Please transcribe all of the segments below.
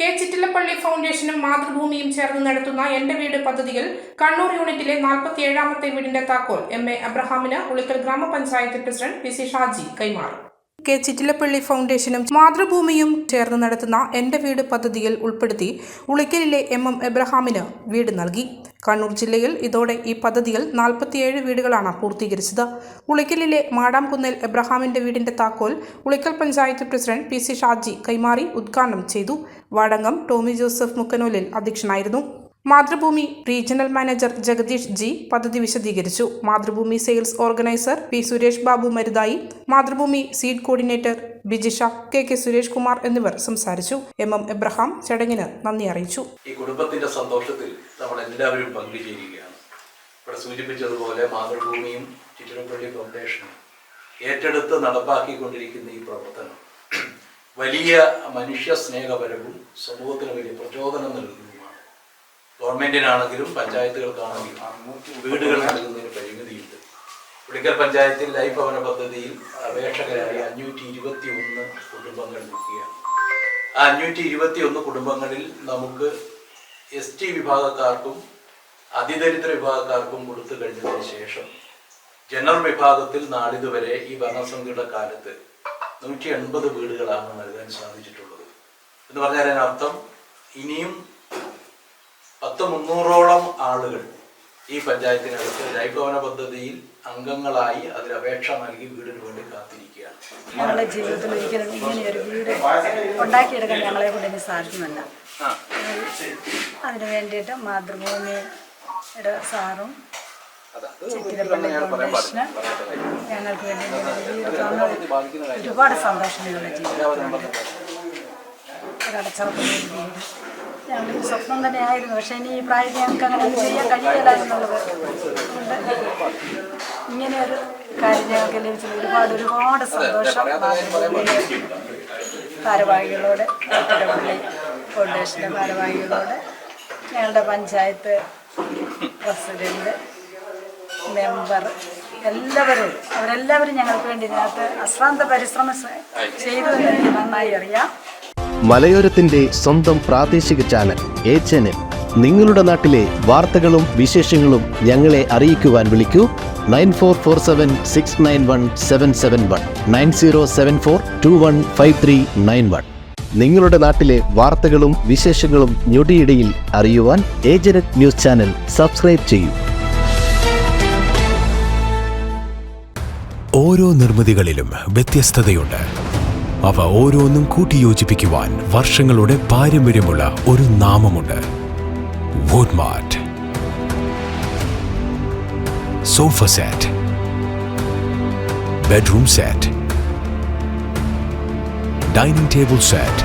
K Chittilappilly ഫൗണ്ടേഷനും മാതൃഭൂമിയും ചേർന്ന് നടത്തുന്ന എന്റെ വീട് പദ്ധതിയിൽ കണ്ണൂർ യൂണിറ്റിലെ 47ാമത്തെ വീടിന്റെ താക്കോൽ എം.എ. അബ്രഹാമിന് ഉളിക്കൽ ഗ്രാമപഞ്ചായത്ത് പ്രസിഡന്റ് പി.സി. ഷാജി കൈമാറി. കെ ചിറ്റിലപ്പള്ളി ഫൗണ്ടേഷനും മാതൃഭൂമിയും ചേർന്ന് നടത്തുന്ന എന്റെ വീട് പദ്ധതിയിൽ ഉൾപ്പെടുത്തി ഉളിക്കലിലെ എം.എം. എബ്രഹാമിന് വീട് നൽകി. കണ്ണൂർ ജില്ലയിൽ ഇതോടെ ഈ പദ്ധതിയിൽ 47 വീടുകളാണ് പൂർത്തീകരിച്ചത്. ഉളിക്കലിലെ മാടാംകുന്നേൽ എബ്രഹാമിന്റെ വീടിന്റെ താക്കോൽ ഉളിക്കൽ പഞ്ചായത്ത് പ്രസിഡന്റ് പി.സി. ഷാജി കൈമാറി ഉദ്ഘാടനം ചെയ്തു. വാർഡംഗം ടോമി ജോസഫ് മുക്കനൂലിൽ അധ്യക്ഷനായിരുന്നു. Mathrubhumi regional manager Jagadeesh G പദ്ധതി വിശദീകരിച്ചു. Mathrubhumi sales organiser P. Suresh Babu Maruthayi, Mathrubhumi seed coordinator Bijisha, K. Suresh Kumar എന്നിവർ സംസാരിച്ചു. എം.എം. എബ്രഹാം ചടങ്ങിന് നന്ദി അറിയിച്ചു. ഈ കുടുംബത്തിന്റെ സന്തോഷത്തിൽ നമ്മൾ എല്ലാവരും പങ്കുചേരുകയാണ്. ഇവിടെ സൂചിപ്പിച്ചതുപോലെ മാതൃഭൂമിയും ചിറ്റിലപ്പള്ളി ഫൗണ്ടേഷനും ഏറ്റെടുത്ത് നടപ്പാക്കിക്കൊണ്ടിരിക്കുന്ന ഈ പ്രവർത്തനം വലിയ മനുഷ്യ സ്നേഹപരവും സമൂഹത്തിന് വലിയ പ്രചോദനം നൽകുന്നതുമാണ്. ഗവൺമെന്റിനാണെങ്കിലും പഞ്ചായത്തുകൾക്കാണെങ്കിലും വീടുകൾ നൽകുന്നതിന് പരിമിതിയുണ്ട്. ഉളിക്കൽ പഞ്ചായത്തിൽ ലൈഫ് ഭവന പദ്ധതിയിൽ അപേക്ഷകരായ 521 കുടുംബങ്ങൾ നിൽക്കുകയാണ്. ആ 521 കുടുംബങ്ങളിൽ നമുക്ക് ST വിഭാഗക്കാർക്കും അതിദരിദ്ര വിഭാഗക്കാർക്കും കൊടുത്തു കഴിഞ്ഞതിന് ശേഷം ജനറൽ വിഭാഗത്തിൽ നാളിതുവരെ ഈ ഭരണസമിതിയുടെ കാലത്ത് 180 വീടുകളാണ് നൽകാൻ സാധിച്ചിട്ടുള്ളത്. എന്ന് പറഞ്ഞാൽ അതിനർത്ഥം ഇനിയും 300ഓളം ആളുകൾ ഈ പഞ്ചായത്തിനകത്ത് ലൈഫ് ഭവന പദ്ധതിയിൽ അംഗങ്ങളായി അതിൽ അപേക്ഷ നൽകി വീടിന് വേണ്ടി കാത്തിരിക്കുകയാണ്. ഞങ്ങളുടെ ജീവിതത്തിൽ ഒരിക്കലും ഇങ്ങനെയൊരു വീട് ഉണ്ടാക്കിയെടുക്കാൻ ഞങ്ങളെ കൊണ്ട് ഇനി സാധ്യമല്ല. അതിനു വേണ്ടിയിട്ട് മാതൃഭൂമിയുടെ സാറും ചിറ്റിലപ്പള്ളി ഫൗണ്ടേഷന് ഞങ്ങൾക്ക് വേണ്ടി വീട് തന്നത് ഒരുപാട് സന്തോഷം ഞങ്ങളുടെ ജീവിതത്തിലുണ്ട്. ഒരടച്ചുറപ്പുള്ള വീട് ഞങ്ങൾക്ക് സ്വപ്നം തന്നെയായിരുന്നു. പക്ഷേ ഇനി ഈ പ്രായത്തിൽ ഞങ്ങൾക്ക് അങ്ങനെ ചെയ്യാൻ കഴിയില്ലായിരുന്നുള്ളത് കൊണ്ട് ഇങ്ങനെ ഒരു കാര്യം ഞങ്ങൾക്ക് ലഭിച്ചത് ഒരുപാട് സന്തോഷം. ഭാരവാഹികളോട്, ചിറ്റിലപ്പള്ളി ഫൗണ്ടേഷൻ്റെ ഭാരവാഹികളോട്, ഞങ്ങളുടെ പഞ്ചായത്ത് പ്രസിഡന്റ്, മെമ്പർ അവരെല്ലാവരും ഞങ്ങൾക്ക് വേണ്ടി ഇതിനകത്ത് അശ്രാന്ത പരിശ്രമം ചെയ്തു എന്ന് എനിക്ക് നന്നായി അറിയാം. മലയോരത്തിന്റെ സ്വന്തം പ്രാദേശിക ചാനൽ HNN. നിങ്ങളുടെ നാട്ടിലെ വാർത്തകളും വിശേഷങ്ങളും ഞങ്ങളെ അറിയിക്കുവാൻ വിളിക്കൂ 9447691771 9074215391. നിങ്ങളുടെ നാട്ടിലെ വാർത്തകളും വിശേഷങ്ങളും ഞൊടിയിടയിൽ അറിയുവാൻ ഏജനറ്റ് ന്യൂസ് ചാനൽ സബ്സ്ക്രൈബ് ചെയ്യൂ. ഓരോ നിർമ്മിതികളിലും വ്യത്യസ്തതയുണ്ട്. അവ ഓരോന്നും കൂട്ടിയോജിപ്പിക്കുവാൻ വർഷങ്ങളുടെ പാരമ്പര്യമുള്ള ഒരു നാമമുണ്ട്: Woodmart. Sofa set, bedroom set, dining table set,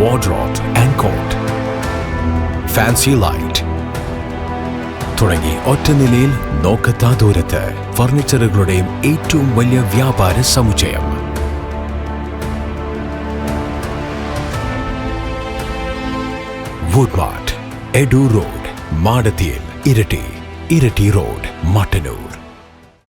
wardrobe and cot, fancy light തുടങ്ങി ഒറ്റ നിലയിൽ നോക്കത്താ ദൂരത്ത് ഫർണിച്ചറുകളുടെയും ഏറ്റവും വലിയ വ്യാപാര സമുച്ചയം. വുഡ്മാർട്ട്, എഡു റോഡ്, മാടത്തിയിൽ, ഇരട്ടി റോഡ്, മട്ടന്നൂർ.